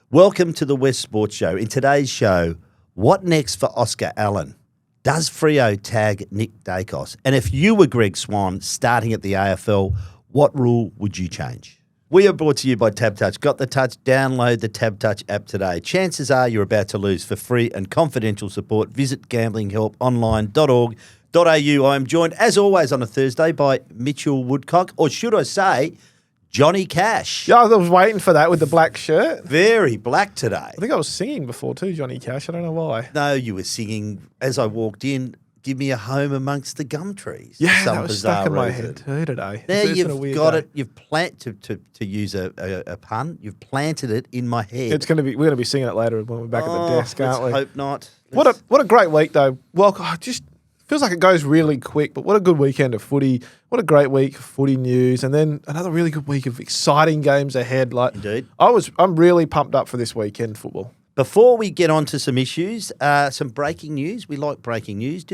Welcome to the West Sports Show. In today's show, what next for Oscar Allen? Does Freo tag Nick Dacos? And if you were Greg Swann starting at the AFL, what rule would you change? We are brought to you by TabTouch. Got the touch? Download the TabTouch app today. Chances are you're about to lose. For free and confidential support, visit gamblinghelponline.org.au. I am joined, as always, on a Thursday by Mitchell Woodcock, or should I say, Johnny Cash. Yeah, I was waiting for that with the black shirt. Very black today. I think I was singing before too, Johnny Cash. I don't know why. No, you were singing as I walked in, "Give me a home amongst the gum trees." Yeah, that was stuck in my head too today. There It's you've got it. You've planted to use a pun. You've planted it in my head. It's going to be. We're going to be singing it later when we're back at the desk, aren't we? Hope not. What a great week though. Well, just feels like it goes really quick, but what a good weekend of footy. What a great week of footy news, and then another really good week of exciting games ahead. Like, indeed, I'm really pumped up for this weekend football. Before we get on to some issues, some breaking news. We like breaking news.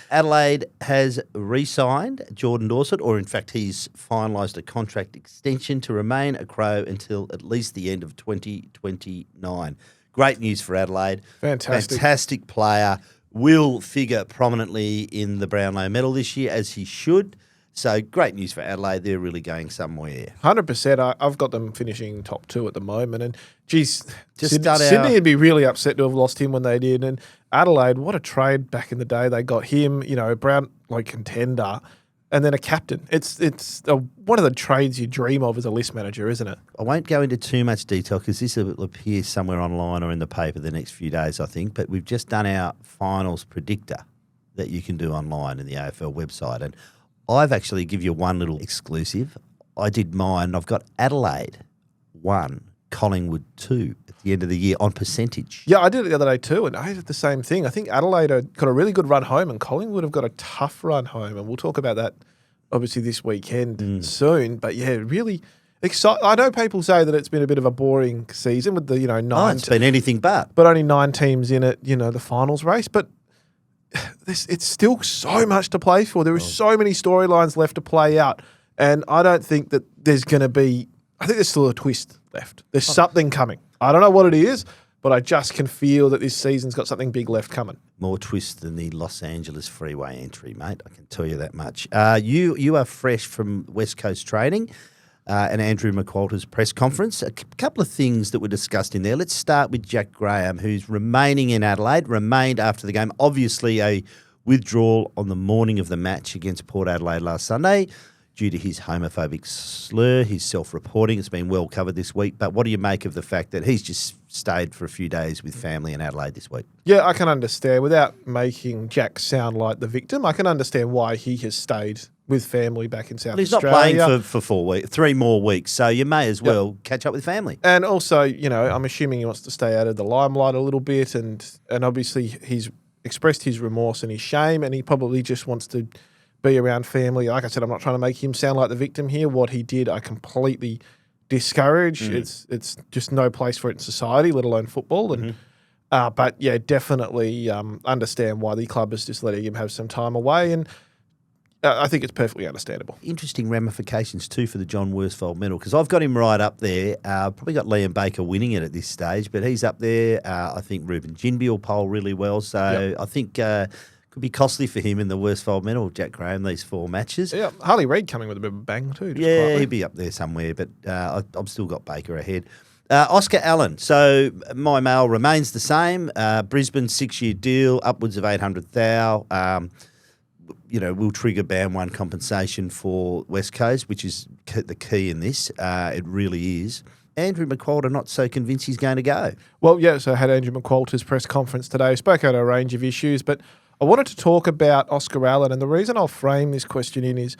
Adelaide has re-signed Jordan Dawson, or in fact he's finalised a contract extension to remain a Crow until at least the end of 2029. Great news for Adelaide. Fantastic player. Will figure prominently in the Brownlow medal this year, as he should. So great news for Adelaide. They're really going somewhere. 100%. I've got them finishing top 2 at the moment. And, geez, Sydney would be really upset to have lost him when they did. And Adelaide, what a trade back in the day. They got him, Brown, contender, and then a captain. It's one of the trades you dream of as a list manager, isn't it? I won't go into too much detail because this will appear somewhere online or in the paper the next few days, I think. But we've just done our finals predictor that you can do online in the AFL website. And I've actually give you one little exclusive. I did mine. I've got Adelaide 1, Collingwood 2 at the end of the year on percentage. Yeah, I did it the other day too, and I did the same thing. I think Adelaide have got a really good run home, and Collingwood have got a tough run home, and we'll talk about that obviously this weekend soon. But yeah, really exciting. I know people say that it's been a bit of a boring season with the 9. It's been anything but only 9 teams in it. The finals race, but it's still so much to play for. There are so many storylines left to play out, and I don't think that there's going to be. I think there's still a twist left. There's something coming. I don't know what it is, but I just can feel that this season's got something big left coming. More twist than the Los Angeles freeway entry, mate. I can tell you that much. You are fresh from West Coast training and Andrew McQualter's press conference. A couple of things that were discussed in there. Let's start with Jack Graham, who's remaining in Adelaide, remained after the game. Obviously a withdrawal on the morning of the match against Port Adelaide last Sunday due to his homophobic slur, his self-reporting. It's been well covered this week. But what do you make of the fact that he's just stayed for a few days with family in Adelaide this week? Yeah, I can understand. Without making Jack sound like the victim, I can understand why he has stayed with family back in South Australia. He's not playing for 4 weeks, 3 more weeks, so you may as well catch up with family. And also, I'm assuming he wants to stay out of the limelight a little bit, and obviously he's expressed his remorse and his shame, and he probably just wants to be around family. Like I said, I'm not trying to make him sound like the victim here. What he did, I completely discourage. It's just no place for it in society, let alone football. And but yeah, definitely understand why the club is just letting him have some time away, and I think it's perfectly understandable. Interesting ramifications too for the John Worsfold medal, because I've got him right up there. Probably got Liam Baker winning it at this stage, but he's up there. I think Ruben Ginby will poll really well, so I think could be costly for him in the Worsfold medal, Jack Graham, these 4 matches. Yeah, Harley Reid coming with a bit of a bang too. Yeah, he'd be up there somewhere, but I've still got Baker ahead. Oscar Allen. So my mail remains the same. Brisbane 6-year deal, upwards of 800,000. Will trigger band 1 compensation for West Coast, which is the key in this. It really is. Andrew McQualter not so convinced he's going to go. Well, yeah, so I had Andrew McQualter's press conference today. Spoke out a range of issues, but I wanted to talk about Oscar Allen, and the reason I'll frame this question in is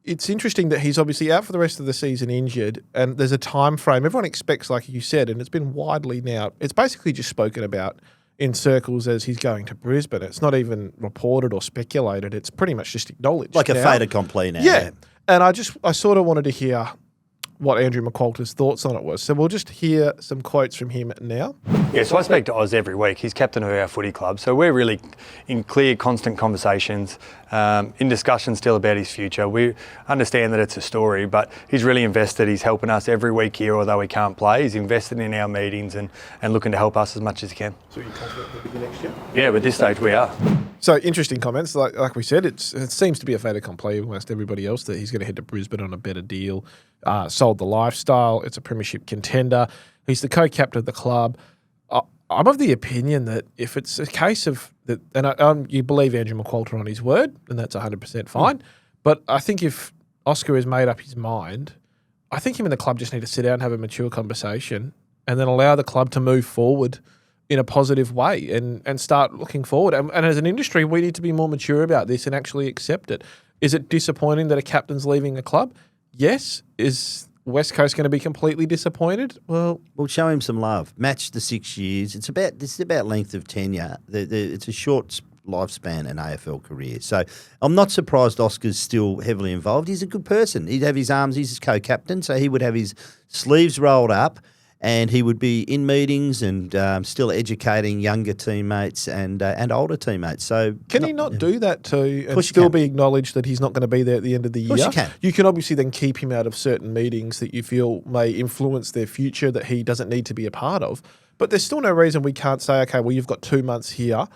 it's interesting that he's obviously out for the rest of the season injured, and there's a time frame. Everyone expects, like you said, and it's been widely now, it's basically just spoken about in circles as he's going to Brisbane. It's not even reported or speculated. It's pretty much just acknowledged. Like a fait accompli now. Yeah. And I sort of wanted to hear what Andrew McQualter's thoughts on it was. So we'll just hear some quotes from him now. Yeah, so I speak to Oz every week. He's captain of our footy club. So we're really in clear, constant conversations, in discussion still about his future. We understand that it's a story, but he's really invested. He's helping us every week here, although he can't play. He's invested in our meetings and looking to help us as much as he can. So you're confident he'll be next year? Yeah, but at this stage we are. So interesting comments. Like we said, it seems to be a fait accompli amongst everybody else that he's going to head to Brisbane on a better deal. Sold the lifestyle. It's a premiership contender. He's the co-captain of the club. I'm of the opinion that if it's a case of that, and you believe Andrew McQualter on his word, then that's 100% fine. But I think if Oscar has made up his mind, I think him and the club just need to sit down and have a mature conversation, and then allow the club to move forward in a positive way and start looking forward. And as an industry, we need to be more mature about this and actually accept it. Is it disappointing that a captain's leaving a club? Yes. Is West Coast going to be completely disappointed? Well, we'll show him some love. Match the 6 years. This is about length of tenure. It's a short lifespan an AFL career. So I'm not surprised Oscar's still heavily involved. He's a good person. He'd have his arms. He's his co-captain, so he would have his sleeves rolled up, and he would be in meetings and still educating younger teammates and older teammates. So can he not do that too and still be acknowledged that he's not going to be there at the end of the year? Of course you can. You can obviously then keep him out of certain meetings that you feel may influence their future that he doesn't need to be a part of. But there's still no reason we can't say, okay, well, you've got 2 months here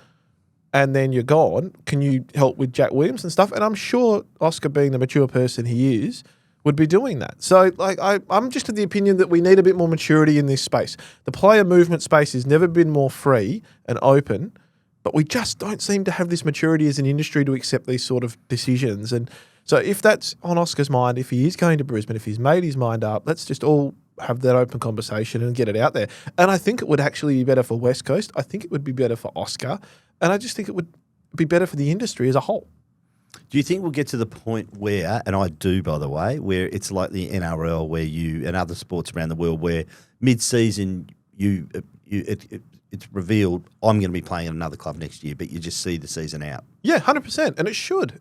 and then you're gone. Can you help with Jack Williams and stuff? And I'm sure Oscar, being the mature person he is, would be doing that. So I'm just of the opinion that we need a bit more maturity in this space. The player movement space has never been more free and open, but we just don't seem to have this maturity as an industry to accept these sort of decisions. And so if that's on Oscar's mind, if he is going to Brisbane, if he's made his mind up, let's just all have that open conversation and get it out there. And I think it would actually be better for West Coast. I think it would be better for Oscar. And I just think it would be better for the industry as a whole. Do you think we'll get to the point where, and I do, by the way, where it's like the NRL, where and other sports around the world, where mid-season it's revealed I'm going to be playing at another club next year, but you just see the season out? Yeah, 100%, and it should.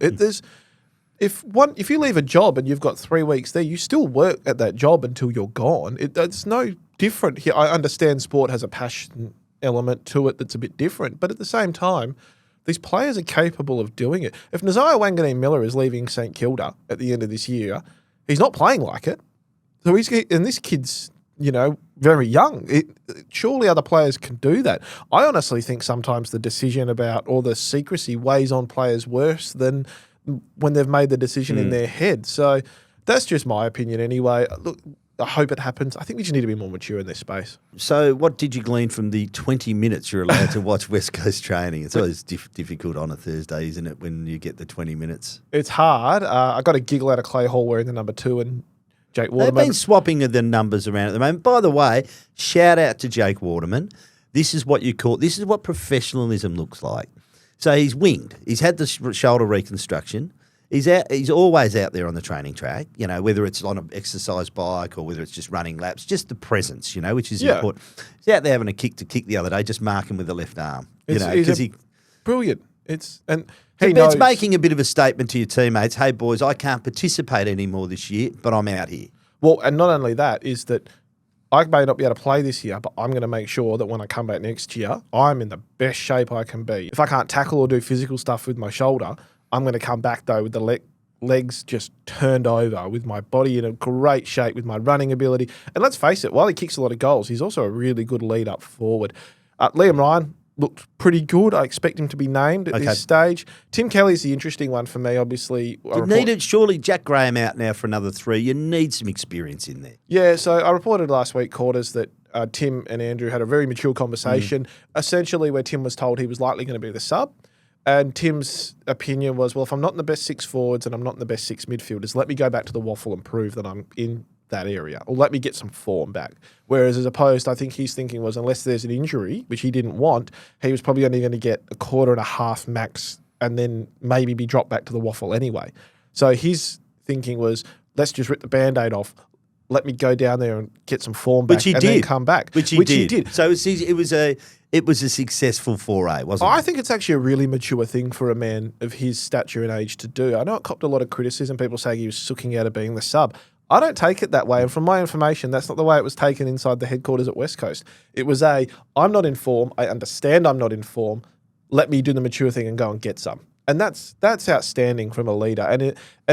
If you leave a job and you've got 3 weeks there, you still work at that job until you're gone. It's no different here. I understand sport has a passion element to it that's a bit different, but at the same time, these players are capable of doing it. If Nasiah Wanganeen-Miller is leaving St Kilda at the end of this year, he's not playing like it. So and this kid's, very young. Surely other players can do that. I honestly think sometimes the decision about all the secrecy weighs on players worse than when they've made the decision in their head. So that's just my opinion anyway. Look, I hope it happens. I think we just need to be more mature in this space. So what did you glean from the 20 minutes you're allowed to watch West Coast training? It's always difficult on a Thursday, isn't it, when you get the 20 minutes? It's hard. I got a giggle out of Clay Hall wearing the number 2 and Jake Waterman. They've been swapping the numbers around at the moment. By the way, shout out to Jake Waterman. This is what professionalism looks like. So he's winged. He's had the shoulder reconstruction. He's always out there on the training track, whether it's on an exercise bike or whether it's just running laps, just the presence, which is important. He's out there having a kick the other day, just marking with the left arm, because brilliant. It's making a bit of a statement to your teammates. Hey boys, I can't participate anymore this year, but I'm out here. Well, and not only that is that I may not be able to play this year, but I'm going to make sure that when I come back next year, I'm in the best shape I can be. If I can't tackle or do physical stuff with my shoulder, I'm going to come back, though, with the legs just turned over, with my body in a great shape, with my running ability. And let's face it, while he kicks a lot of goals, he's also a really good lead-up forward. Liam Ryan looked pretty good. I expect him to be named at this stage. Tim Kelly's the interesting one for me, obviously. Surely Jack Graham out now for another 3. You need some experience in there. Yeah, so I reported last week, Quarters, that Tim and Andrew had a very mature conversation, essentially where Tim was told he was likely going to be the sub. And Tim's opinion was, well, if I'm not in the best 6 forwards and I'm not in the best 6 midfielders, let me go back to the waffle and prove that I'm in that area, or let me get some form back. Whereas as opposed, I think his thinking was, unless there's an injury, which he didn't want, he was probably only going to get a quarter and a half max and then maybe be dropped back to the waffle anyway. So his thinking was, let's just rip the Band-Aid off. Let me go down there and get some form back then come back. Which he did. So it was a successful foray, wasn't it? I think it's actually a really mature thing for a man of his stature and age to do. I know it copped a lot of criticism, people saying he was sooking out of being the sub. I don't take it that way. And from my information, that's not the way it was taken inside the headquarters at West Coast. It was I'm not in form. I understand I'm not in form. Let me do the mature thing and go and get some. And that's outstanding from a leader. And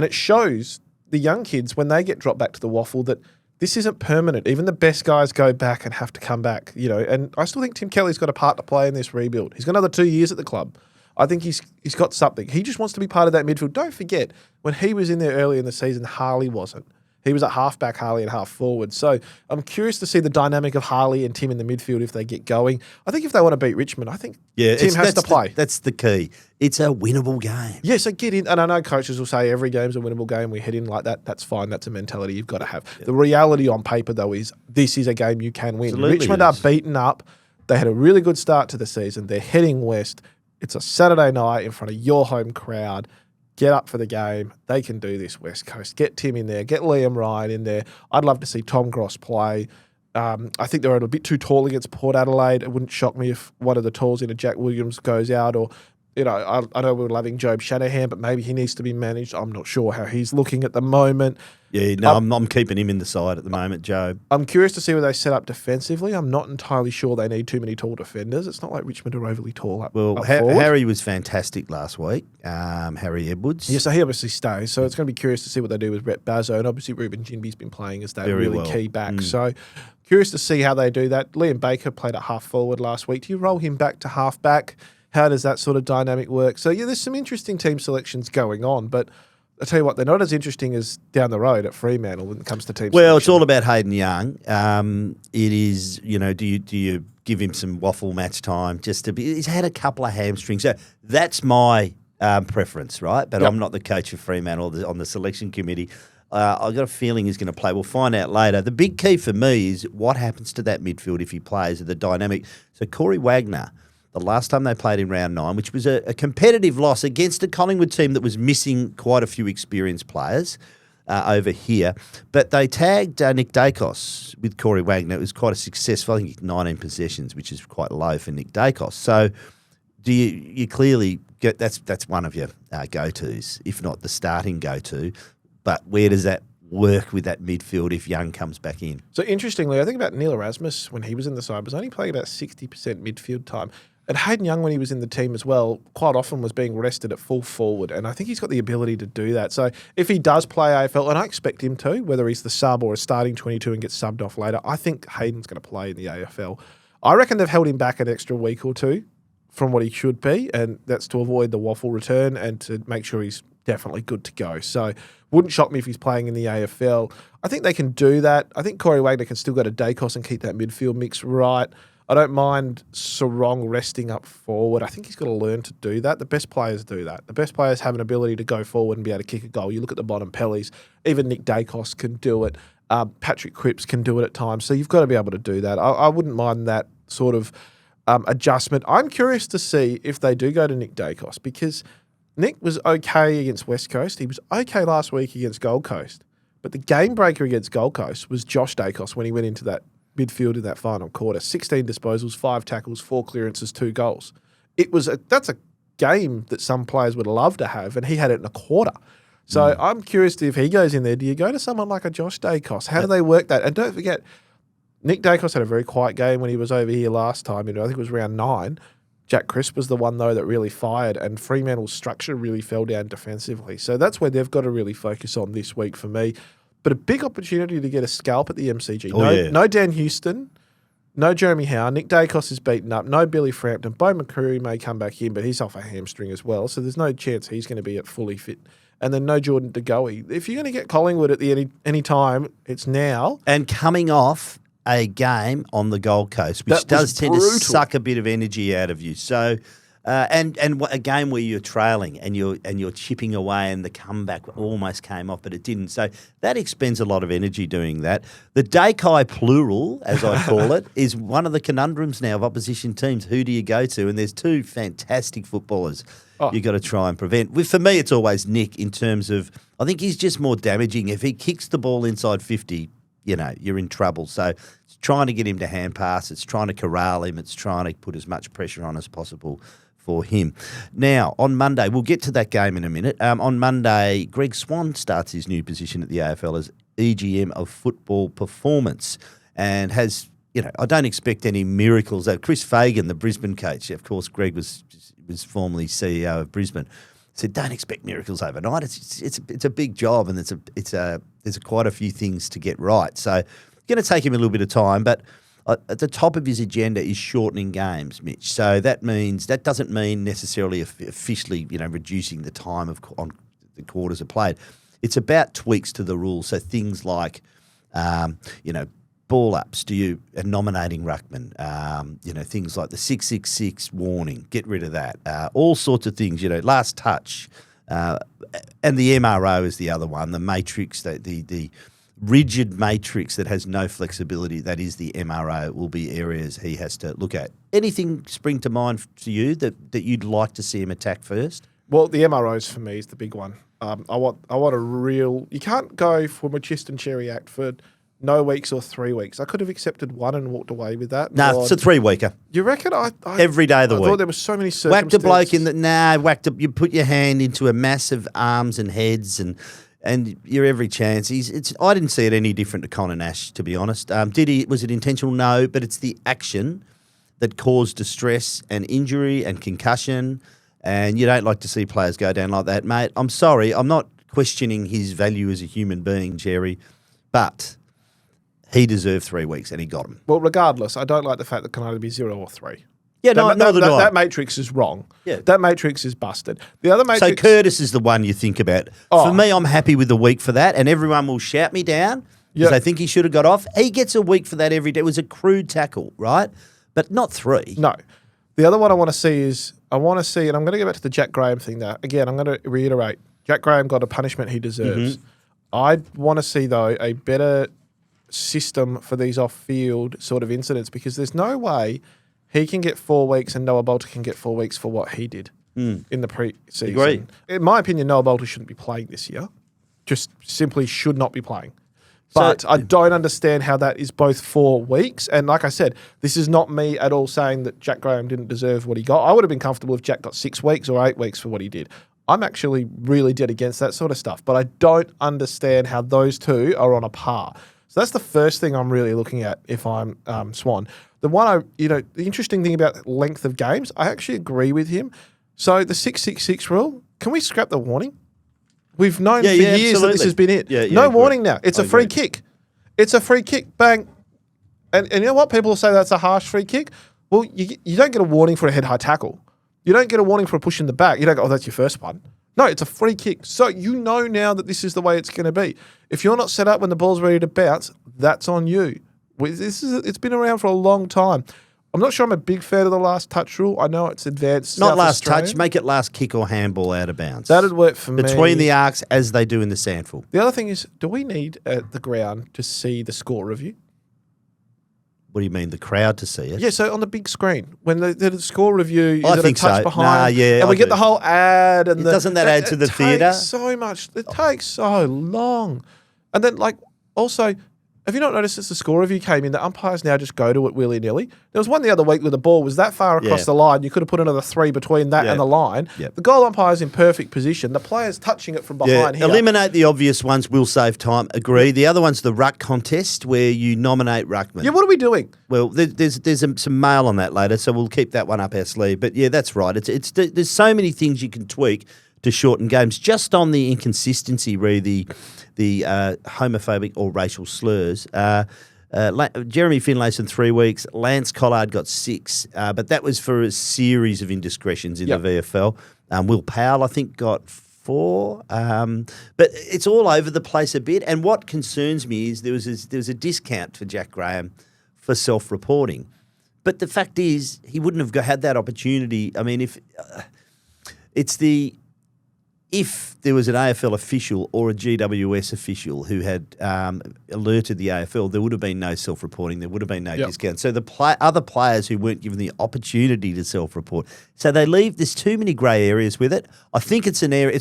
it shows the young kids when they get dropped back to the waffle that this isn't permanent. Even the best guys go back and have to come back, And I still think Tim Kelly's got a part to play in this rebuild. He's got another 2 years at the club. I think he's got something. He just wants to be part of that midfield. Don't forget, when he was in there early in the season, Harley wasn't. He was at half-back, Harley at half-forward. So I'm curious to see the dynamic of Harley and Tim in the midfield if they get going. I think if they want to beat Richmond, I think Tim has to play. That's the key. It's a winnable game. Yeah, so get in. And I know coaches will say every game's a winnable game. We head in like that. That's fine. That's a mentality you've got to have. Yeah. The reality on paper, though, is this is a game you can win. Absolutely Richmond are beaten up. They had a really good start to the season. They're heading west. It's a Saturday night in front of your home crowd. Get up for the game. They can do this, West Coast. Get Tim in there. Get Liam Ryan in there. I'd love to see Tom Gross play. I think they're a bit too tall against Port Adelaide. It wouldn't shock me if one of the talls in Jack Williams goes out or, I know we're loving Job Shanahan, but maybe he needs to be managed. I'm not sure how he's looking at the moment. Yeah, no, I'm keeping him in the side at the moment, Job. I'm curious to see where they set up defensively. I'm not entirely sure they need too many tall defenders. It's not like Richmond are overly tall up forward. Harry was fantastic last week, Harry Edwards. Yeah, so he obviously stays. So it's going to be curious to see what they do with Rhett Bazzo. And obviously Ruben Jinby's been playing as that really key back. So curious to see how they do that. Liam Baker played at half forward last week. Do you roll him back to half back? How does that sort of dynamic work? So, yeah, there's some interesting team selections going on, but I tell you what, they're not as interesting as down the road at Fremantle when it comes to team selection. Well, it's all about Hayden Young. It is, do you give him some waffle match time just to be – he's had a couple of hamstrings. So that's my preference, right? But I'm not the coach of Fremantle on the selection committee. I've got a feeling he's going to play. We'll find out later. The big key for me is what happens to that midfield if he plays, the dynamic. So Corey Wagner – the last time they played in round 9, which was a competitive loss against a Collingwood team that was missing quite a few experienced players over here. But they tagged Nick Dacos with Corey Wagner. It was quite a successful, I think 19 possessions, which is quite low for Nick Dacos. So do you clearly get that's one of your go-tos, if not the starting go-to. But where does that work with that midfield if Young comes back in? So interestingly, I think about Neil Erasmus when he was in the side was only playing about 60% midfield time. And Hayden Young, when he was in the team as well, quite often was being rested at full forward. And I think he's got the ability to do that. So if he does play AFL, and I expect him to, whether he's the sub or a starting 22 and gets subbed off later, I think Hayden's going to play in the AFL. I reckon they've held him back an extra week or two from what he should be, and that's to avoid the waffle return and to make sure he's definitely good to go. So wouldn't shock me if he's playing in the AFL. I think they can do that. I think Corey Wagner can still go to Dacos and keep that midfield mix right. I don't mind Sarong resting up forward. I think he's got to learn to do that. The best players do that. The best players have an ability to go forward and be able to kick a goal. You look at the bottom Pellies. Even Nick Dacos can do it. Patrick Cripps can do it at times. So you've got to be able to do that. I wouldn't mind that sort of adjustment. I'm curious to see if they do go to Nick Dacos because Nick was okay against West Coast. He was okay last week against Gold Coast. But the game breaker against Gold Coast was Josh Dacos when he went into that midfield in that final quarter. 16 disposals, 5 tackles, 4 clearances, 2 goals. That's a game that some players would love to have, and he had it in a quarter. So I'm curious if he goes in there, do you go to someone like a Josh Dacos? How do they work that? And don't forget, Nick Dacos had a very quiet game when he was over here last time. I think it was round 9. Jack Crisp was the one, though, that really fired, and Fremantle's structure really fell down defensively. So that's where they've got to really focus on this week for me. But a big opportunity to get a scalp at the MCG. No Dan Houston, no Jeremy Howe. Nick Dacos is beaten up. No Billy Frampton. Bo McCreary may come back in, but he's off a hamstring as well. So there's no chance he's going to be at fully fit. And then no Jordan De Goey. If you're going to get Collingwood at the any time, it's now. And coming off a game on the Gold Coast, which does tend to suck a bit of energy out of you. So... and a game where you're trailing and you're chipping away and the comeback almost came off, but it didn't. So that expends a lot of energy doing that. The Dakai plural, as I call it, is one of the conundrums now of opposition teams. Who do you go to? And there's 2 fantastic footballers you've got to try and prevent. For me, it's always Nick in terms of I think he's just more damaging. If he kicks the ball inside 50, you're in trouble. So it's trying to get him to hand pass. It's trying to corral him. It's trying to put as much pressure on as possible for him. Now, on Monday, we'll get to that game in a minute. On Monday, Greg Swann starts his new position at the AFL as EGM of football performance, and has, I don't expect any miracles. Chris Fagan, the Brisbane coach, of course, Greg was formerly CEO of Brisbane, said don't expect miracles overnight. It's a big job, and there's quite a few things to get right. So it's going to take him a little bit of time, but at the top of his agenda is shortening games, Mitch. So that doesn't mean necessarily officially, reducing the time on the quarters are played. It's about tweaks to the rules. So things like, ball ups. Nominating ruckman. Things like the 666 warning. Get rid of that. All sorts of things. Last touch, and the MRO is the other one. The matrix, the rigid matrix that has no flexibility, that is the MRO, will be areas he has to look at. Anything spring to mind to you that you'd like to see him attack first? Well, the MROs for me is the big one. I want a real... You can't go from a Chist and Cherry Act for no weeks or 3 weeks. I could have accepted one and walked away with that. No, it's a 3-weeker. You reckon? Every day of the week. I thought there were so many circumstances. Whacked a bloke in the... you put your hand into a massive arms and heads and you're every chance. I didn't see it any different to Connor Nash, to be honest. Was it intentional? No, but it's the action that caused distress and injury and concussion, and you don't like to see players go down like that, mate. I'm sorry. I'm not questioning his value as a human being, Jerry, but he deserved 3 weeks and he got them. Well, regardless, I don't like the fact that it can only be 0 or 3. Yeah, that matrix is wrong. Yeah. That matrix is busted. The other matrix... So Curtis is the one you think about. Oh. For me, I'm happy with the week for that, and everyone will shout me down because they think he should have got off. He gets a week for that every day. It was a crude tackle, right? But not 3. No. The other one I want to see is... and I'm going to go back to the Jack Graham thing now. Again, I'm going to reiterate. Jack Graham got a punishment he deserves. Mm-hmm. I want to see, though, a better system for these off-field sort of incidents, because there's no way... he can get 4 weeks and Noah Bolter can get 4 weeks for what he did in the pre-season. Agree. In my opinion, Noah Bolter shouldn't be playing this year. Just simply should not be playing. But I don't understand how that is both 4 weeks. And like I said, this is not me at all saying that Jack Graham didn't deserve what he got. I would have been comfortable if Jack got 6 weeks or 8 weeks for what he did. I'm actually really dead against that sort of stuff. But I don't understand how those two are on a par. So that's the first thing I'm really looking at if I'm Swann. The interesting thing about length of games, I actually agree with him. So the 666 rule, can we scrap the warning? We've known for years that this has been it. No warning now. It's a free kick. It's a free kick. Bang. And you know what? People will say that's a harsh free kick. Well, you don't get a warning for a head-high tackle. You don't get a warning for a push in the back. You don't go, oh, that's your first one. No, it's a free kick. So you know now that this is the way it's going to be. If you're not set up when the ball's ready to bounce, that's on you. It's been around for a long time. I'm not sure I'm a big fan of the last touch rule. I know it's advanced. Not South last Australian. touch. Make it last kick or handball out of bounds. That'd work for me. Between the arcs, as they do in the sandful. The other thing is, do we need at the ground to see the score review? What do you mean, the crowd to see it? Yeah, so on the big screen, when the score review, I is think it a touch so. behind? And we get the whole ad. And doesn't that add to the theatre? It takes so much. It takes so long. And then, also... have you not noticed since the score review came in, the umpires now just go to it willy-nilly? There was one the other week where the ball was that far across the line, you could have put another 3 between that and the line. The goal umpire's in perfect position. The player's touching it from behind here. Eliminate the obvious ones, will save time. Agree. The other one's the ruck contest where you nominate ruckman. Yeah, what are we doing? Well, there's some mail on that later, so we'll keep that one up our sleeve. But yeah, that's right. There's so many things you can tweak to shorten games. Just on the inconsistency, the homophobic or racial slurs. Jeremy Finlayson 3 weeks. Lance Collard got 6, but that was for a series of indiscretions in the VFL. Will Powell, I think, got 4. But it's all over the place a bit. And what concerns me is there was a discount for Jack Graham for self-reporting. But the fact is, he wouldn't have had that opportunity. I mean, if there was an AFL official or a GWS official who had alerted the AFL, there would have been no self-reporting. There would have been no discount. So the other players who weren't given the opportunity to self-report, so there's too many grey areas with it. I think it's an area.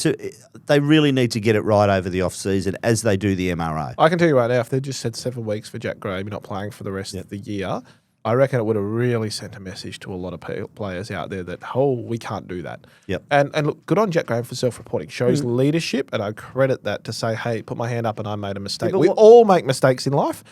They really need to get it right over the off-season as they do the MRO. I can tell you right now, if they just said 7 weeks for Jack Graham, you're not playing for the rest of the year, I reckon it would have really sent a message to a lot of players out there that, we can't do that. Yep. And look, good on Jack Graham for self-reporting. Shows leadership, and I credit that to say, hey, put my hand up and I made a mistake. Yeah, we all make mistakes in life,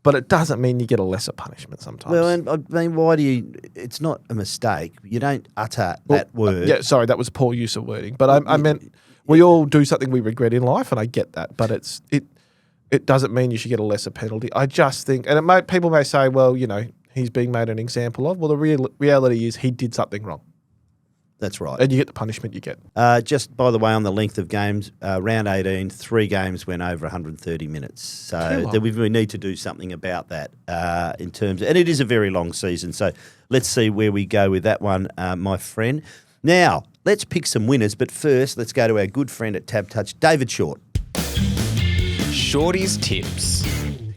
but it doesn't mean you get a lesser punishment sometimes. Well, and I mean, why do you? It's not a mistake. You don't utter that word. Yeah, sorry, that was poor use of wording. But I meant we all do something we regret in life, and I get that. But it doesn't mean you should get a lesser penalty. I just think, and people may say, well, he's being made an example of. Well, the reality is he did something wrong. That's right. And you get the punishment you get. Just by the way, on the length of games, round 18, 3 games went over 130 minutes. So we need to do something about that in terms of, and it is a very long season. So let's see where we go with that one, my friend. Now, let's pick some winners. But first, let's go to our good friend at Tab Touch, David Short. Shorty's tips.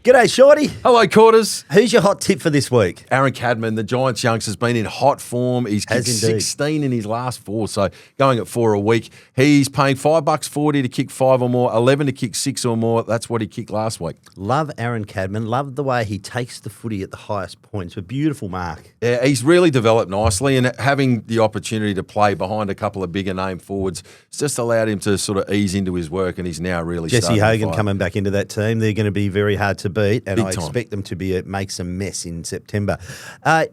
G'day, Shorttey. Hello, Quarters. Who's your hot tip for this week? Aaron Cadman, the Giants youngster, has been in hot form. He's kicked 16 in his last 4, so going at 4 a week. He's paying $5.40 to kick 5 or more, 11 to kick 6 or more. That's what he kicked last week. Love Aaron Cadman. Love the way he takes the footy at the highest points. A beautiful mark. Yeah, he's really developed nicely, and having the opportunity to play behind a couple of bigger name forwards has just allowed him to sort of ease into his work, and he's now really Jesse starting to Hogan fire. coming back into that team. They're going to be very hard to beat, and Big I time. expect them to make some mess in September.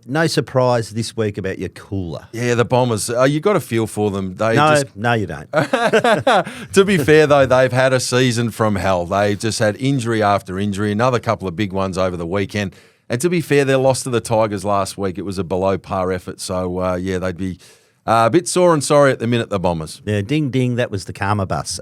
No surprise this week about your cooler. Yeah, the Bombers. You got a feel for them. No, you don't. To be fair, though, they've had a season from hell. They just had injury after injury, another couple of big ones over the weekend. And to be fair, their loss to the Tigers last week, it was a below-par effort. So, they'd be a bit sore and sorry at the minute, the Bombers. Yeah, ding, ding, that was the karma bus.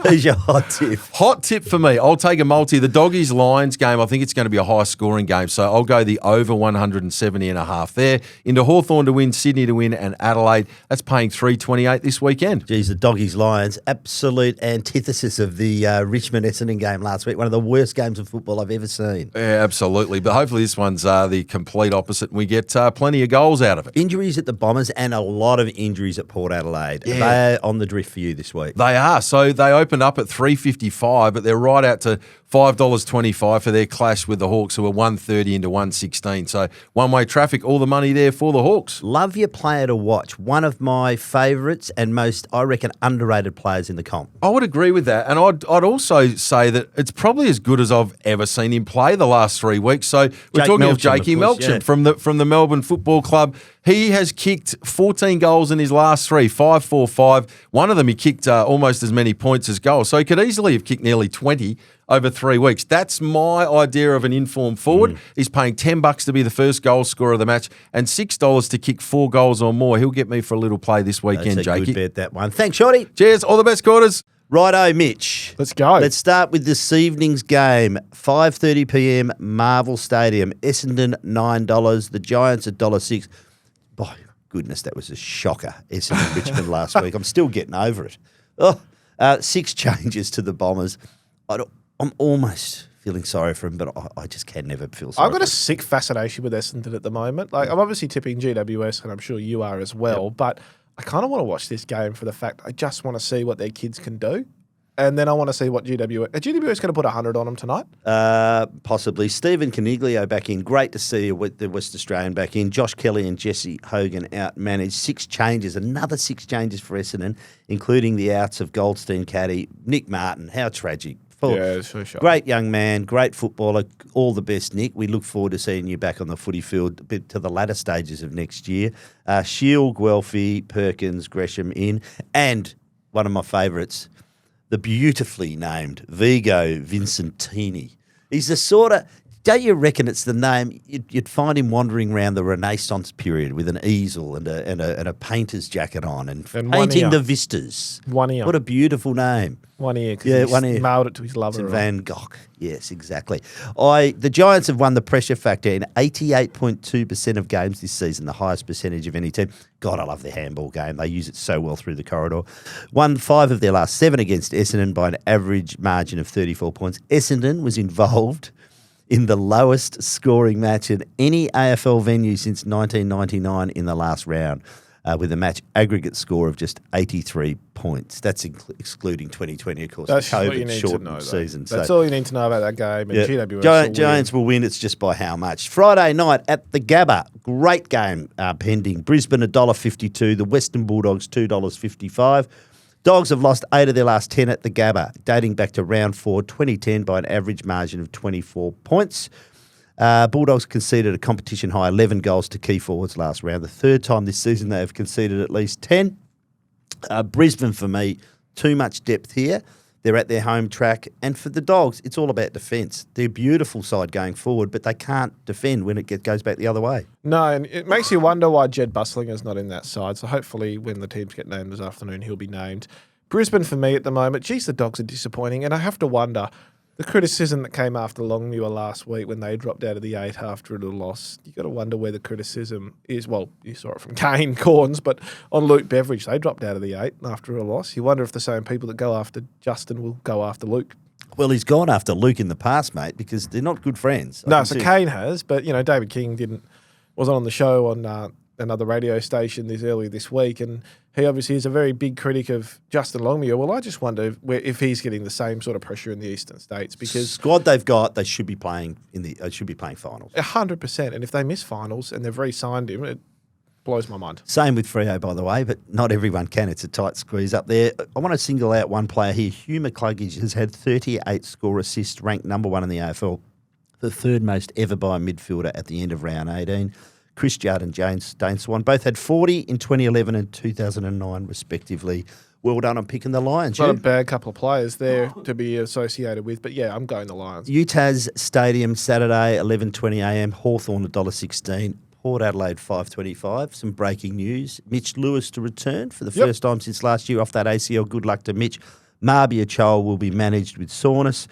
Who's your hot tip? Hot tip for me, I'll take a multi. The Doggies-Lions game, I think it's going to be a high-scoring game, so I'll go the over 170.5 there. Into Hawthorn to win, Sydney to win, and Adelaide. That's paying $3.28 this weekend. Geez, the Doggies-Lions, absolute antithesis of the Richmond-Essendon game last week. One of the worst games of football I've ever seen. Yeah, absolutely. But hopefully this one's the complete opposite, and we get plenty of goals out of it. Injuries at the Bombers and a lot of injuries at Port Adelaide. Yeah. They're on the drift for you this week. They are. So they opened up at $3.55, but they're right out to $5.25 for their clash with the Hawks, who are 130 into 116. So one-way traffic, all the money there for the Hawks. Love your player to watch. One of my favourites and most, I reckon, underrated players in the comp. I would agree with that. And I'd also say that it's probably as good as I've ever seen him play the last 3 weeks. So we're talking of Jakey Melcham from the Melbourne Football Club. He has kicked 14 goals in his last 3, 5-4-5. One of them he kicked almost as many points as goals. So he could easily have kicked nearly 20 over 3 weeks. That's my idea of an informed forward. He's paying $10 to be the first goal scorer of the match and $6 to kick 4 goals or more. He'll get me for a little play this weekend, That's a Jakey. good bet, that one. Thanks, Shorty. Cheers. All the best, Quarters. Righto, Mitch. Let's go. Let's start with this evening's game. 5:30 p.m. Marvel Stadium. Essendon $9. The Giants $1.06. By goodness, that was a shocker. Essendon Richmond last week. I'm still getting over it. 6 changes to the Bombers. I'm almost feeling sorry for him, but I just can never feel sorry. I've got a sick fascination with Essendon at the moment. Like, I'm obviously tipping GWS, and I'm sure you are as well. But I kind of want to watch this game for the fact I just want to see what their kids can do. And then I want to see what GWS... Are GWS going to put 100 on them tonight? Possibly. Stephen Coniglio back in. Great to see the West Australian back in. Josh Kelly and Jesse Hogan out-managed. 6 changes. Another 6 changes for Essendon, including the outs of Goldstein caddy, Nick Martin. How tragic. Yeah, it's for sure. Great young man, great footballer. All the best, Nick. We look forward to seeing you back on the footy field a bit to the latter stages of next year. Shield, Guelphy, Perkins, Gresham in. And one of my favourites, the beautifully named Vigo Vincentini. He's the sort of... Don't you reckon it's the name? You'd find him wandering around the Renaissance period with an easel and a painter's jacket on and painting the vistas. One ear. What a beautiful name. One ear. Yeah, one ear. Mailed it to his lover. It's Van Gogh. Yes, exactly. The Giants have won the pressure factor in 88.2% of games this season, the highest percentage of any team. God, I love their handball game. They use it so well through the corridor. Won 5 of their last 7 against Essendon by an average margin of 34 points. Essendon was involved in the lowest scoring match in any AFL venue since 1999 in the last round. with a match aggregate score of just 83 points. That's excluding 2020, of course. That's the what you need to know, season. That's all you need to know about that game. And GWS Giants will win. It's just by how much. Friday night at the Gabba. Great game pending. Brisbane $1.52. The Western Bulldogs $2.55. Dogs have lost 8 of their last 10 at the Gabba, dating back to round 4, 2010, by an average margin of 24 points. Bulldogs conceded a competition high 11 goals to key forwards last round. The third time this season they have conceded at least 10. Brisbane, for me, too much depth here. They're at their home track. And for the Dogs, it's all about defence. They're a beautiful side going forward, but they can't defend when it goes back the other way. No, and it makes you wonder why Jed Buslinger's not in that side. So hopefully when the teams get named this afternoon, he'll be named. Brisbane, for me at the moment, geez, the Dogs are disappointing. And I have to wonder, the criticism that came after Longmuir last week when they dropped out of the 8 after a little loss, you got to wonder where the criticism is. Well, you saw it from Kane Corns, but on Luke Beveridge, they dropped out of the 8 after a loss. You wonder if the same people that go after Justin will go after Luke. Well, he's gone after Luke in the past, mate, because they're not good friends. No, so Kane has, but David King wasn't on the show on another radio station earlier this week, and he obviously is a very big critic of Justin Longmuir. Well, I just wonder if he's getting the same sort of pressure in the Eastern States, because squad they've got, they should be playing finals. 100%. And if they miss finals and they've re-signed him, it blows my mind. Same with Freo, by the way, but not everyone can. It's a tight squeeze up there. I want to single out one player here. Hugh McCluggage has had 38 score assists, ranked number 1 in the AFL, the third most ever by a midfielder at the end of round 18. Chris Judd and Dane Swann both had 40 in 2011 and 2009, respectively. Well done on picking the Lions. Not a bad couple of players there to be associated with, but yeah, I'm going the Lions. UTAS Stadium, Saturday, 11:20am, Hawthorn $1.16, Port Adelaide $5.25. Some breaking news. Mitch Lewis to return for the first time since last year off that ACL. Good luck to Mitch. Marbia Chol will be managed with soreness.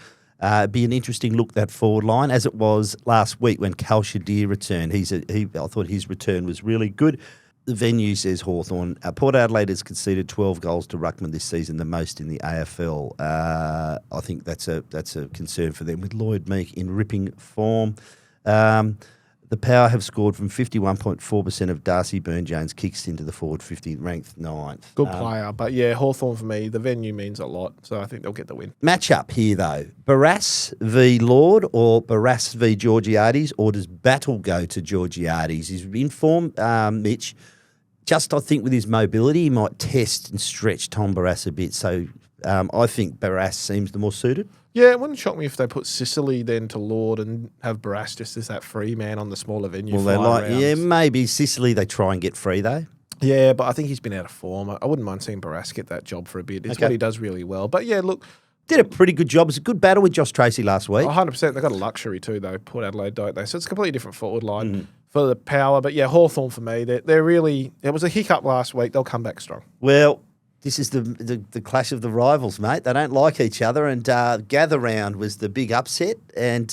Be an interesting look, that forward line, as it was last week when Cal Shadir returned. I thought his return was really good. The venue says Hawthorn. Port Adelaide has conceded 12 goals to Ruckman this season, the most in the AFL. I think that's a concern for them, with Lloyd Meek in ripping form. The Power have scored from 51.4% of Darcy Byrne-Jones kicks into the forward 50, ranked 9th. Good player, but yeah, Hawthorn for me, the venue means a lot, so I think they'll get the win. Match-up here, though. Barrass v. Lord or Barrass v. Georgiades, or does Battle go to Georgiades? He's in form, Mitch. Just, I think, with his mobility, he might test and stretch Tom Barrass a bit, so I think Barrass seems the more suited. Yeah, it wouldn't shock me if they put Sicily then to Lord and have Barrass just as that free man on the smaller venue. Well, maybe Sicily they try and get free though. Yeah, but I think he's been out of form. I wouldn't mind seeing Barrass get that job for a bit. It's what he does really well. But yeah, look. Did a pretty good job. It was a good battle with Josh Tracy last week. 100%. They've got a luxury too, though, Port Adelaide, don't they? So it's a completely different forward line for the Power. But yeah, Hawthorn for me, they're really, it was a hiccup last week. They'll come back strong. Well, this is the clash of the rivals, mate. They don't like each other, and Gather Round was the big upset. And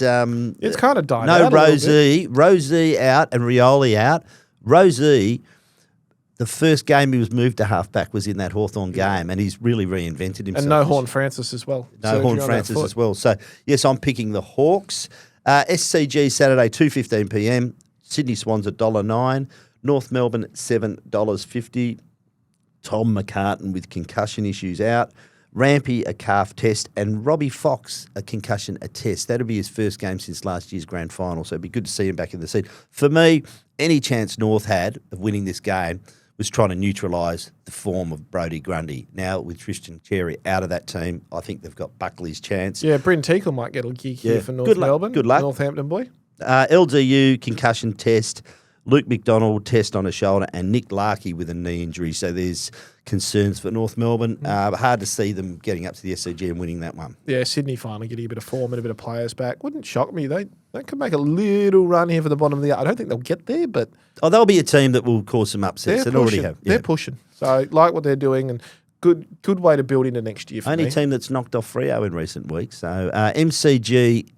it's kind of died out. No Rosie out and Rioli out. Rosie, the first game he was moved to halfback was in that Hawthorn game, and he's really reinvented himself. And no Horn Francis as well. No Horn Francis as well. So, yes, I'm picking the Hawks. SCG Saturday, 2:15pm. Sydney Swans $1.09. North Melbourne $7.50. Tom McCartan with concussion issues out. Rampy, a calf test. And Robbie Fox, a concussion attest. That'll be his first game since last year's grand final, so it'd be good to see him back in the seat. For me, any chance North had of winning this game was trying to neutralise the form of Brodie Grundy. Now, with Tristan Cherry out of that team, I think they've got Buckley's chance. Yeah, Bryn Teakle might get a gig here for North Melbourne. Good luck. Northampton boy. LDU, concussion test. Luke McDonald, test on a shoulder, and Nick Larkey with a knee injury. So there's concerns for North Melbourne. Hard to see them getting up to the SCG and winning that one. Yeah, Sydney finally getting a bit of form and a bit of players back. Wouldn't shock me. They could make a little run here for the bottom of the I don't think they'll get there, but... Oh, they'll be a team that will cause some upsets. They already have. Yeah. They're pushing. So I like what they're doing, and good way to build into next year for Only me. team that's knocked off Freo in recent weeks. So MCG,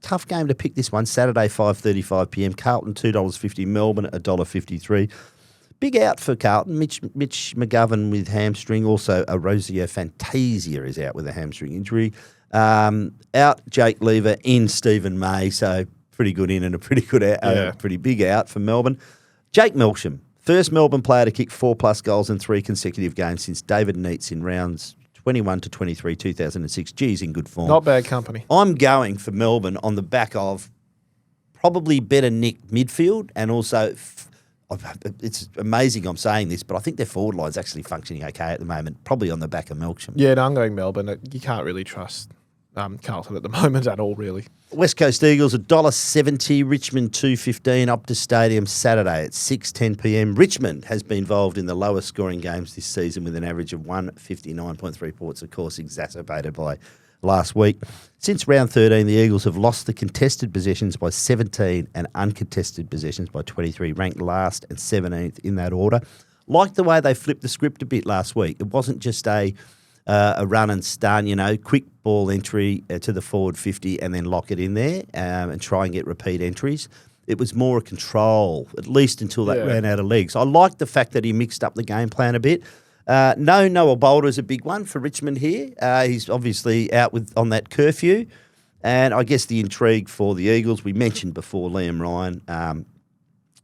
tough game to pick this one. Saturday, 5:35pm. Carlton, $2.50. Melbourne, $1.53. Big out for Carlton. Mitch McGovern with hamstring. Also, Rosio Fantasia is out with a hamstring injury. Out Jake Lever, in Stephen May. So pretty good in and a pretty good out, pretty big out for Melbourne. Jake Melksham, First Melbourne player to kick 4+ goals in 3 consecutive games since David Neitz in rounds 21 to 23, 2006. Geez, in good form. Not bad company. I'm going for Melbourne on the back of probably better nick midfield, and also it's amazing I'm saying this, but I think their forward line's actually functioning okay at the moment, probably on the back of Melksham. Yeah, no, I'm going Melbourne. You can't really trust Carlton at the moment at all, really. West Coast Eagles $1.70, Richmond $2.15, Optus Stadium Saturday at 6:10 p.m. Richmond has been involved in the lowest scoring games this season with an average of 159.3 points, of course exacerbated by last week. Since round 13, the Eagles have lost the contested possessions by 17 and uncontested possessions by 23, ranked last and 17th in that order. Like the way they flipped the script a bit last week. It wasn't just a run and stun, quick ball entry to the forward 50 and then lock it in there and try and get repeat entries. It was more a control, at least until that ran out of legs. I like the fact that he mixed up the game plan a bit. Noah Boulder is a big one for Richmond here. He's obviously out on that curfew. And I guess the intrigue for the Eagles, we mentioned before Liam Ryan,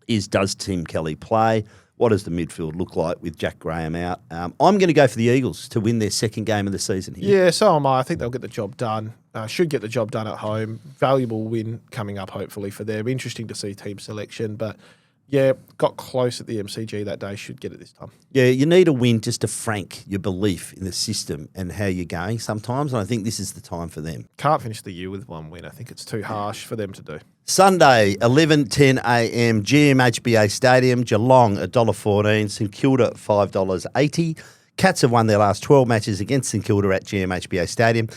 does Tim Kelly play? What does the midfield look like with Jack Graham out? I'm going to go for the Eagles to win their second game of the season here. Yeah, so am I. I think they'll get the job done. Should get the job done at home. Valuable win coming up, hopefully, for them. Interesting to see team selection, but yeah, got close at the MCG that day. Should get it this time. Yeah, you need a win just to frank your belief in the system and how you're going sometimes, and I think this is the time for them. Can't finish the year with one win. I think it's too harsh for them to do. Sunday, 11:10 a.m, GMHBA Stadium, Geelong $1.14, St Kilda $5.80. Cats have won their last 12 matches against St Kilda at GMHBA Stadium,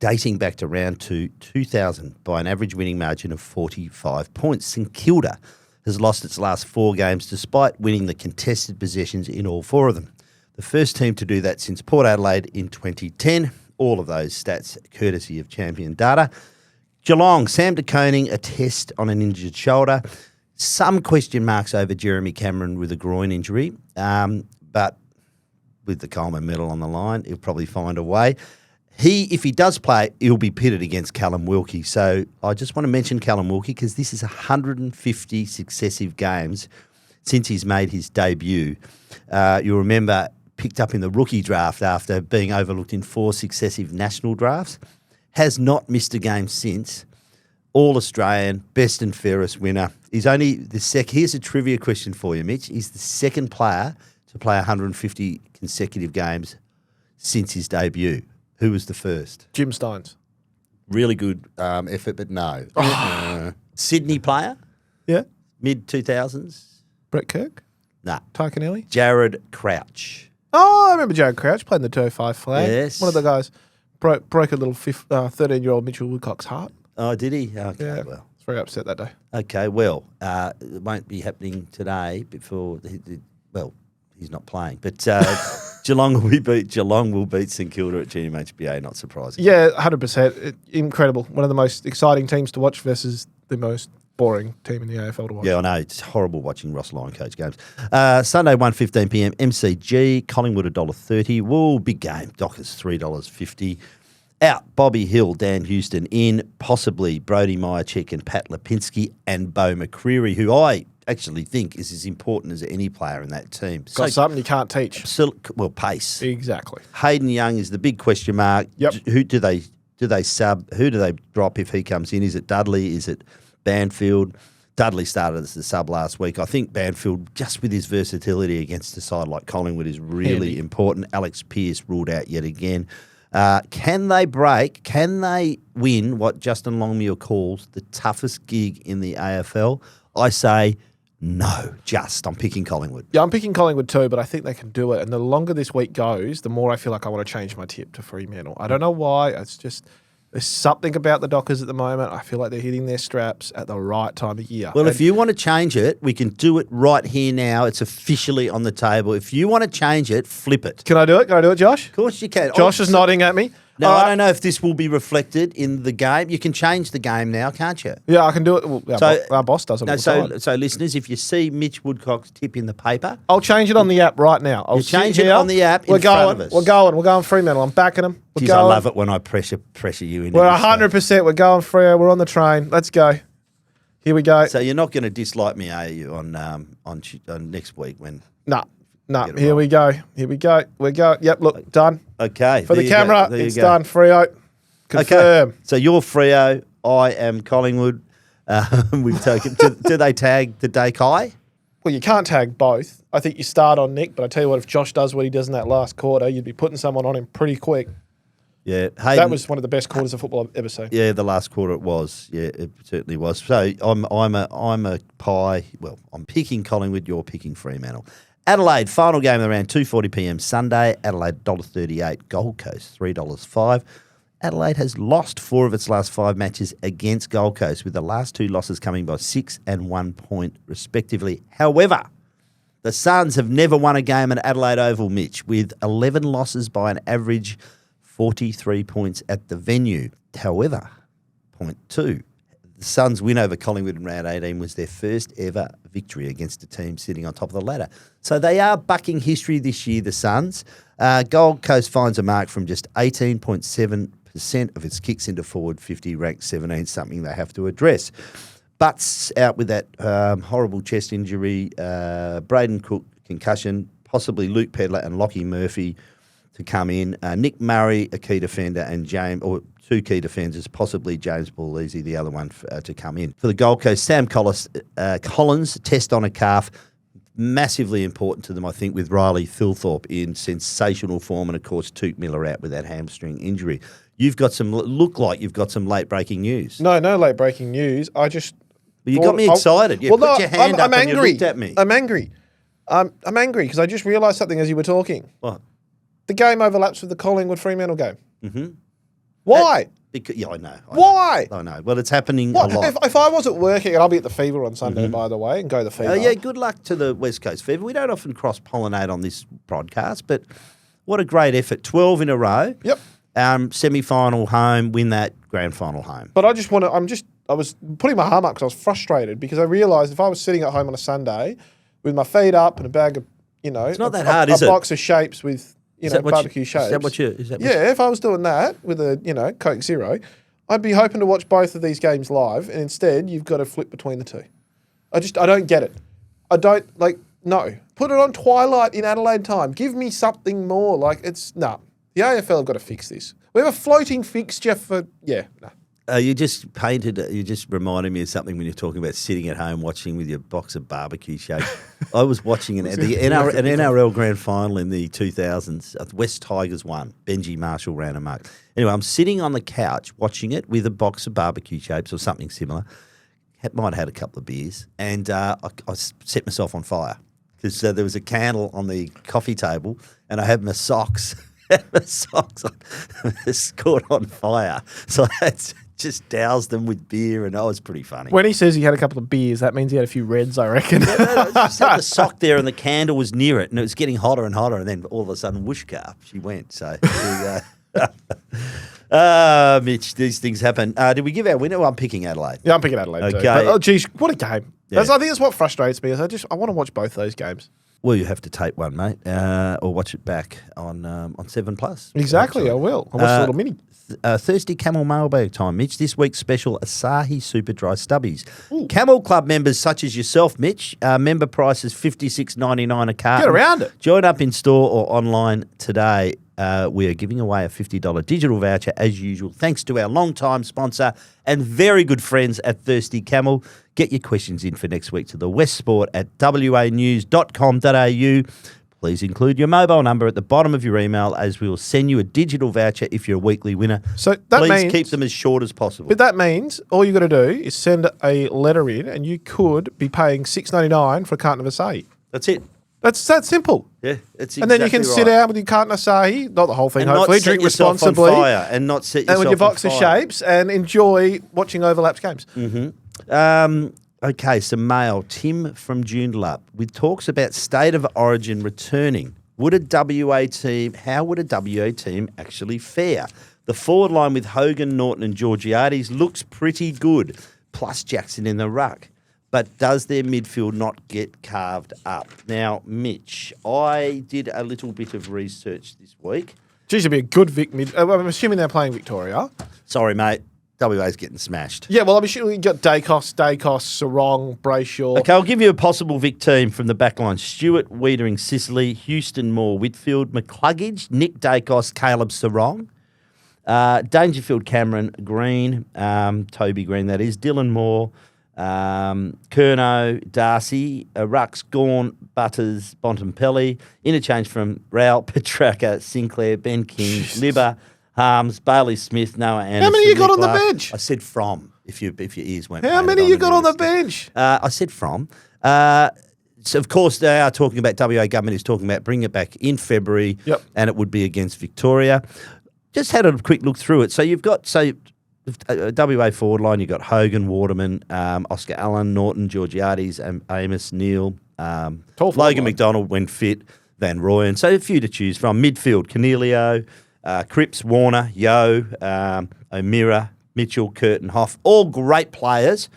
dating back to round 2000 by an average winning margin of 45 points. St Kilda has lost its last 4 games despite winning the contested possessions in all 4 of them. The first team to do that since Port Adelaide in 2010. All of those stats courtesy of Champion Data. Geelong, Sam de Koning, a test on an injured shoulder. Some question marks over Jeremy Cameron with a groin injury, but with the Coleman medal on the line, he'll probably find a way. If he does play, he'll be pitted against Callum Wilkie. So I just want to mention Callum Wilkie because this is 150 successive games since he's made his debut. You'll remember, picked up in the rookie draft after being overlooked in 4 successive national drafts. Has not missed a game since. All-Australian, best and fairest winner. He's only the Here's a trivia question for you, Mitch. He's the second player to play 150 consecutive games since his debut. Who was the first? Jim Stones. Really good effort, but no. Sydney player? Yeah. Mid-2000s? Brett Kirk? Nah. Tyconelli? Jared Crouch. Oh, I remember Jared Crouch playing the 205 flag. Yes. One of the guys broke a little 13-year-old Mitchell Woodcock's heart. Oh, did he? Okay, yeah. well. It's very upset that day. Okay, well, it won't be happening today before, he's not playing. But Geelong will beat St Kilda at GMHBA, not surprising. Yeah, 100%. Incredible. One of the most exciting teams to watch versus the most boring team in the AFL to watch. Yeah, I know. It's horrible watching Ross Lyon coach games. Sunday, 1:15 p.m, MCG, Collingwood $1.30. Whoa, big game. Dockers $3.50. Out, Bobby Hill, Dan Houston in, possibly Brodie Myercheck and Pat Lipinski and Beau McCreery, who I actually think is as important as any player in that team. Got something you can't teach. Well, pace. Exactly. Hayden Young is the big question mark. Yep. Who do they sub? Who do they drop if he comes in? Is it Dudley? Is it Banfield? Dudley started as the sub last week. I think Banfield, just with his versatility against a side like Collingwood, is really important. Alex Pearce ruled out yet again. Can they win what Justin Longmuir calls the toughest gig in the AFL? I say no, I'm picking Collingwood. Yeah, I'm picking Collingwood too, but I think they can do it. And the longer this week goes, the more I feel like I want to change my tip to Fremantle. I don't know why. It's just there's something about the Dockers at the moment. I feel like they're hitting their straps at the right time of year. Well, if you want to change it, we can do it right here now. It's officially on the table. If you want to change it, flip it. Can I do it, Josh? Of course you can. Josh is nodding at me. No, I don't know if this will be reflected in the game. You can change the game now, can't you? Yeah, I can do it. Well, our boss does it all the time. So, listeners, if you see Mitch Woodcock's tip in the paper, I'll change it on the app right now. I'll change it on the app in front of us. We're going Fremantle. I'm backing them. I love it when I pressure you in. We're 100%. We're going Freo. We're on the train. Let's go. Here we go. So you're not going to dislike me, are you, on next week when? No. Here we go. We're going. Yep. Look, done. Okay. For the camera, it's done. Freo. Confirm. Okay. So you're Freo. I am Collingwood. We've taken. Do they tag the Dakai? Well, you can't tag both. I think you start on Nick, but I tell you what, if Josh does what he does in that last quarter, you'd be putting someone on him pretty quick. Yeah, that was one of the best quarters of football I've ever seen. Yeah, the last quarter it was. Yeah, it certainly was. So I'm a pie. Well, I'm picking Collingwood. You're picking Fremantle. Adelaide final game around 2:40 p.m. Sunday. Adelaide $1.38. Gold Coast $3.05. Adelaide has lost 4 of its last 5 matches against Gold Coast, with the last 2 losses coming by 6 and 1 point respectively. However, the Suns have never won a game at Adelaide Oval, Mitch, with 11 losses by an average 43 points at the venue. However, point 2, the Suns' win over Collingwood in round 18 was their first ever victory against a team sitting on top of the ladder. So they are bucking history this year, the Suns. Gold Coast finds a mark from just 18.7% of its kicks into forward 50, ranked 17, something they have to address. Butts out with that horrible chest injury, Braden Cook concussion, possibly Luke Pedler and Lockie Murphy to come in. Nick Murray, a key defender, and 2 key defenders, possibly James Ballese, the other one, to come in. For the Gold Coast, Sam Collins, test on a calf, massively important to them, I think, with Riley Thilthorpe in sensational form, and, of course, Toot Miller out with that hamstring injury. You've got look like you've got some late-breaking news. No late-breaking news. I just... Well, you got me excited. You put your hand up and you looked at me. I'm angry. I'm angry because I just realised something as you were talking. What? The game overlaps with the Collingwood Fremantle game. Mm-hmm. Why? I know. Why? I know. Well, it's happening a lot. If I wasn't working, and I'll be at the Fever on Sunday, by the way, and go to the Fever. Yeah, good luck to the West Coast Fever. We don't often cross-pollinate on this broadcast, but what a great effort. 12 in a row. Yep. Semi-final home, win that grand final home. But I was putting my arm up because I was frustrated because I realised if I was sitting at home on a Sunday with my feet up and a bag of, it's not that hard, is it? A box of shapes with, barbecue shapes. Is that what you... If I was doing that with a, Coke Zero, I'd be hoping to watch both of these games live, and instead you've got to flip between the two. I don't get it. No. Put it on twilight in Adelaide time. Give me something more. The AFL have got to fix this. We have a floating fixture for, You just reminded me of something when you're talking about sitting at home watching with your box of barbecue shakes. I was watching an NRL grand final in the 2000s. West Tigers won. Benji Marshall ran amok. Anyway, I'm sitting on the couch watching it with a box of barbecue shapes or something similar. Might have had a couple of beers, and I set myself on fire because there was a candle on the coffee table, and I had my socks. My socks just caught on fire. So that's just doused them with beer, and that was pretty funny. When he says he had a couple of beers, that means he had a few reds, I reckon. No, just had the sock there, and the candle was near it, and it was getting hotter and hotter, and then all of a sudden, whooshka, she went. So there you go. Mitch, these things happen. Did we give our winner? Well, I'm picking Adelaide. Yeah, I'm picking Adelaide too. Okay. But, geez, what a game. Yeah. I think that's what frustrates me. Is I want to watch both those games. Well, you have to tape one, mate, or watch it back on 7+. Exactly, I will. I'll watch a little mini. Thirsty Camel mailbag time, Mitch. This week's special Asahi Super Dry Stubbies. Ooh. Camel Club members such as yourself, Mitch, member price is $56.99 a carton. Get around it. Join up in store or online today. We are giving away a $50 digital voucher as usual, thanks to our long-time sponsor and very good friends at Thirsty Camel. Get your questions in for next week to TheWestSport at wanews.com.au. Please include your mobile number at the bottom of your email, as we will send you a digital voucher if you're a weekly winner. So that Please keep them as short as possible. But that means all you got to do is send a letter in, and you could be paying $6.99 for a carton of Asahi. That's it. That's that simple. Yeah, it's exactly and then you can sit out with your carton of Asahi, not the whole thing, hopefully, drink responsibly, and not set yourself and with your box on of fire. shapes, and enjoy watching overlapped games. Mm-hmm. Okay, some mail. Tim from Joondalup with talks about state of origin returning. How would a WA team actually fare? The forward line with Hogan, Norton and Georgiades looks pretty good, plus Jackson in the ruck. But does their midfield not get carved up? Now, Mitch, I did a little bit of research this week. Geez, it'd be a good Vic mid. I'm assuming they're playing Victoria. Sorry, mate. WA's getting smashed. Yeah, well, I'm sure you got Dacos, Sarong, Brayshaw. Okay, I'll give you a possible Vic team from the back line. Stewart, Wiedering, Sicily, Houston, Moore, Whitfield, McCluggage, Nick Dacos, Caleb Sarong, Dangerfield, Cameron, Green, Toby Green, that is, Dylan Moore, Curnow, Darcy, Rux, Gawn, Butters, Bontempelli, interchange from Rowell, Petraka, Sinclair, Ben King, Libba, Harms, Bailey Smith, Noah Anderson. How many you got Nick on the Lark. bench? I said from, if your ears weren't How painted many on you and got on the listening. bench? I said from. So, of course, they are talking about, WA government is talking about bringing it back in February, and it would be against Victoria. Just had a quick look through it. So you've got, WA forward line, you've got Hogan, Waterman, Oscar Allen, Norton, Georgiades, Amos, Neal, Logan McDonald when fit, Van Rooyen. So a few to choose from. Midfield, Cornelio, Cripps, Warner, Yo, O'Meara, Mitchell, Curtin, Hoff. All great players,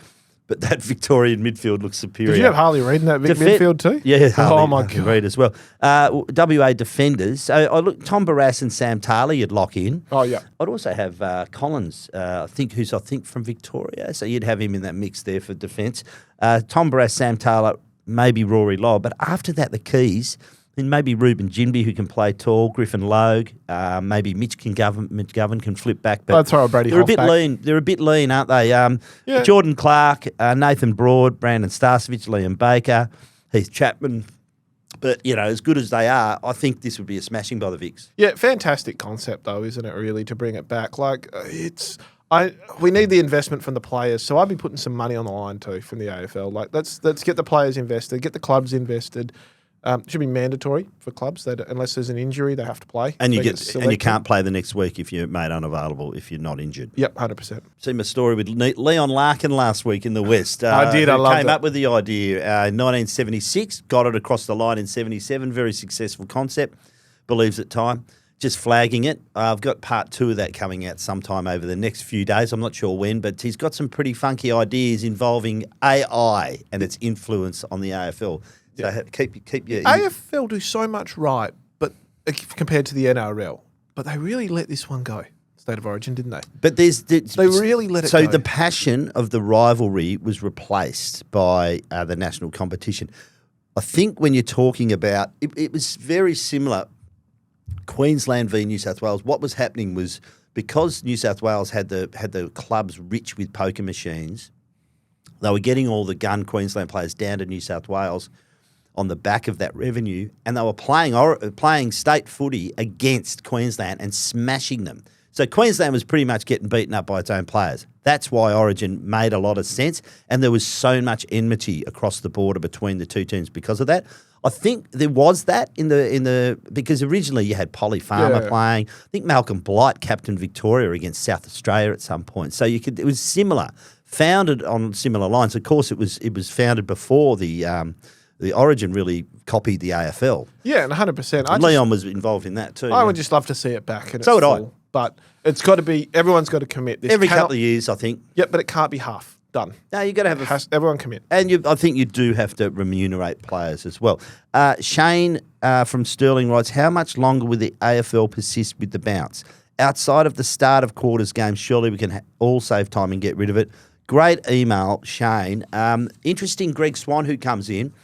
but that Victorian midfield looks superior. Did you have Harley Reid in that midfield too? Yeah, Harley, my God. Reid as well. WA defenders. So I look, Tom Barrass and Sam Taylor you'd lock in. Oh, yeah. I'd also have Collins, who's from Victoria. So you'd have him in that mix there for defence. Tom Barrass, Sam Taylor, maybe Rory Lyle. But after that, the keys, and maybe Ruben Ginby, who can play tall, Griffin Logue, maybe Mitch McGovern can flip back. But I'd throw a Brady they're a Hoff bit back. lean. They're a bit lean, aren't they? Jordan Clark, Nathan Broad, Brandon Starcevich, Liam Baker, Heath Chapman. But, as good as they are, I think this would be a smashing by the Vics. Yeah, fantastic concept though, isn't it? Really, to bring it back, we need the investment from the players. So I'd be putting some money on the line too from the AFL. Let's get the players invested, get the clubs invested. It should be mandatory for clubs that unless there's an injury, they have to play. And you can't play the next week if you're made unavailable if you're not injured. Yep, 100%. Seen my story with Leon Larkin last week in the West. I did. I loved it. Came up with the idea. 1976, got it across the line in 77. Very successful concept. Believes at time. Just flagging it. I've got part 2 of that coming out sometime over the next few days. I'm not sure when, but he's got some pretty funky ideas involving AI and its influence on the AFL. So keep your AFL do so much right, but compared to the NRL, but they really let this one go. State of Origin, didn't they? But they really let it go. So the passion of the rivalry was replaced by the national competition. I think when you're talking about it was very similar. Queensland v New South Wales. What was happening was because New South Wales had the clubs rich with poker machines, they were getting all the gun Queensland players down to New South Wales on the back of that revenue, and they were playing state footy against Queensland and smashing them. So Queensland was pretty much getting beaten up by its own players. That's why Origin made a lot of sense, and there was so much enmity across the border between the two teams because of that. I think there was that in the because originally you had Polly Farmer playing. I think Malcolm Blight captained Victoria against South Australia at some point. So it was similar, founded on similar lines. Of course, it was founded before the Origin really copied the AFL. Yeah, and 100%. Leon was involved in that too. I would just love to see it back. And so would I. But it's got to be, everyone's got to commit. Every couple of years, I think. Yep, but it can't be half done. No, you've got to have everyone commit. And I think you do have to remunerate players as well. Shane from Sterling writes, how much longer will the AFL persist with the bounce? Outside of the start of quarters games, surely we can all save time and get rid of it. Great email, Shane. Interesting, Greg Swann, who comes in,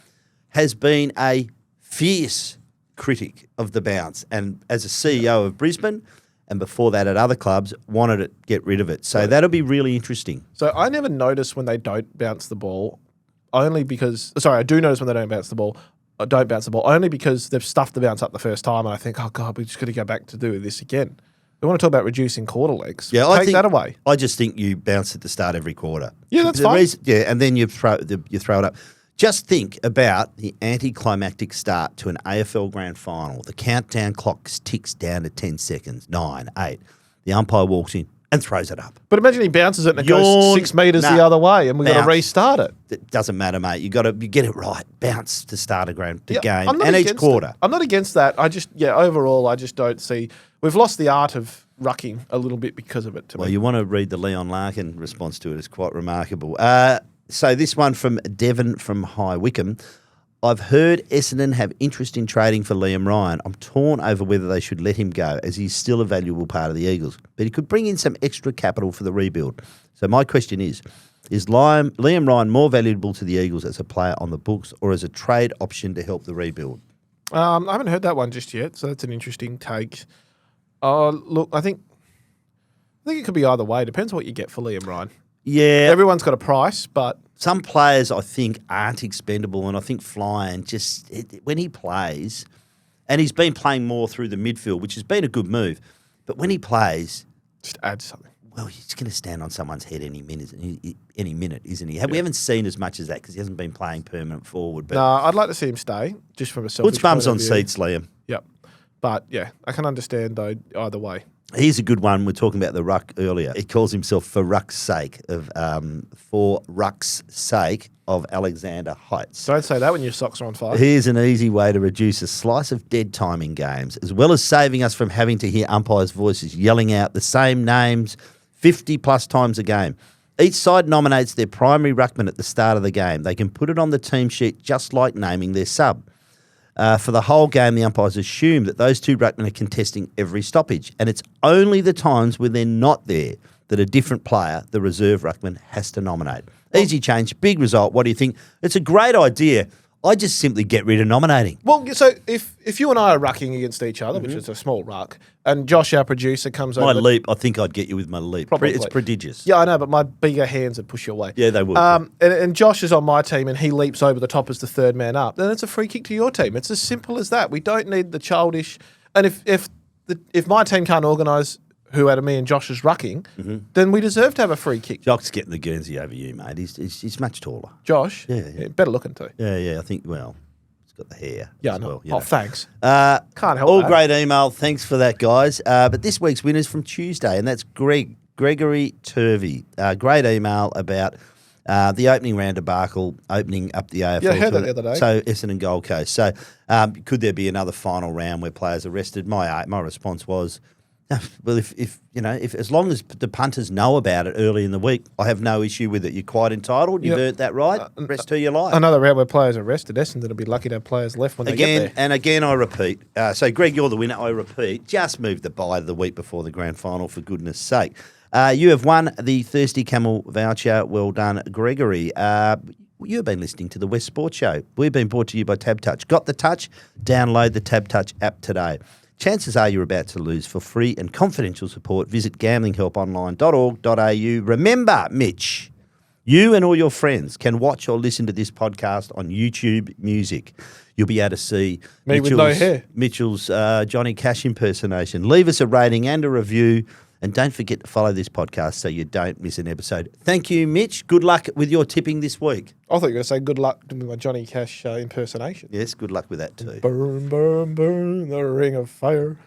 has been a fierce critic of the bounce, and as a CEO of Brisbane, and before that at other clubs, wanted to get rid of it. So that'll be really interesting. So I never notice when they don't bounce the ball, only because... Sorry, I do notice when they don't bounce the ball, only because they've stuffed the bounce up the first time, and I think, oh, God, we're just going to go back to do this again. We want to talk about reducing quarter legs. Yeah, Take that away. I just think you bounce at the start every quarter. Yeah, that's fine. And then you throw it up. Just think about the anticlimactic start to an AFL Grand Final. The countdown clock ticks down to 10 seconds, 9, 8. The umpire walks in and throws it up. But imagine he bounces it and it goes 6 metres the other way and we've got to restart it. It doesn't matter, mate. You get it right. Bounce to start the game and each quarter. I'm not against that. Overall, I just don't see... We've lost the art of rucking a little bit because of it to me. Well, you want to read the Leon Larkin response to it. It's quite remarkable. So this one from Devon from High Wycombe. I've heard Essendon have interest in trading for Liam Ryan. I'm torn over whether they should let him go, as he's still a valuable part of the Eagles. But he could bring in some extra capital for the rebuild. So my question is Liam Ryan more valuable to the Eagles as a player on the books or as a trade option to help the rebuild? I haven't heard that one just yet, so that's an interesting take. Look, I think it could be either way. Depends what you get for Liam Ryan. Yeah. Everyone's got a price, but some players I think aren't expendable, and I think Flyan when he plays, and he's been playing more through the midfield, which has been a good move, but when he plays, just add something. Well, he's going to stand on someone's head any minute, isn't he? We haven't seen as much as that because he hasn't been playing permanent forward. But no, I'd like to see him stay, just from a selfish puts bums point on of view. seats, Liam. Yep. But, yeah, I can understand, though, either way. Here's a good one. We're talking about the ruck earlier. He calls himself for ruck's sake of Alexander Heights. Don't say that when your socks are on fire. Here's an easy way to reduce a slice of dead time in games, as well as saving us from having to hear umpires' voices yelling out the same names 50-plus times a game. Each side nominates their primary ruckman at the start of the game. They can put it on the team sheet just like naming their sub. For the whole game, the umpires assume that those two ruckmen are contesting every stoppage, and it's only the times when they're not there that a different player, the reserve ruckman, has to nominate. Easy change, big result. What do you think? It's a great idea. I just simply get rid of nominating. Well, so if you and I are rucking against each other, which is a small ruck, and Josh, our producer, comes over... My leap, I think I'd get you with my leap. Probably. It's prodigious. Yeah, I know, but my bigger hands would push you away. Yeah, they would. And Josh is on my team and he leaps over the top as the third man up, then it's a free kick to your team. It's as simple as that. We don't need the childish... And if my team can't organise who out of me and Josh is rucking, then we deserve to have a free kick. Jock's getting the Guernsey over you, mate. He's much taller. Josh? Yeah. Better looking too. Yeah, I think, well... got the hair. Yeah, as no. well, Oh, thanks. Can't help all that. Great email. Thanks for that, guys. But this week's winner's from Tuesday, and that's Gregory Turvey. Great email about the opening round debacle, opening up the AFL. Yeah, I heard that the other day. So Essendon Gold Coast. So could there be another final round where players are rested? My response was, well, if as long as the punters know about it early in the week, I have no issue with it. You're quite entitled. You've earned that right. Rest who you like. Another round where players are rested. Essendon will be lucky to have players left when they get there. And again, I repeat. So, Greg, you're the winner. I repeat. Just move the bye to the week before the grand final, for goodness sake. You have won the Thirsty Camel voucher. Well done, Gregory. You've been listening to the West Sport Show. We've been brought to you by Tab Touch. Got the touch? Download the Tab Touch app today. Chances are you're about to lose. For free and confidential support, visit gamblinghelponline.org.au. Remember, Mitch, you and all your friends can watch or listen to this podcast on YouTube Music. You'll be able to see Me with no hair. Mitchell's Johnny Cash impersonation. Leave us a rating and a review. And don't forget to follow this podcast so you don't miss an episode. Thank you, Mitch. Good luck with your tipping this week. I thought you were going to say good luck with my Johnny Cash impersonation. Yes, good luck with that too. Burn, burn, burn, the ring of fire.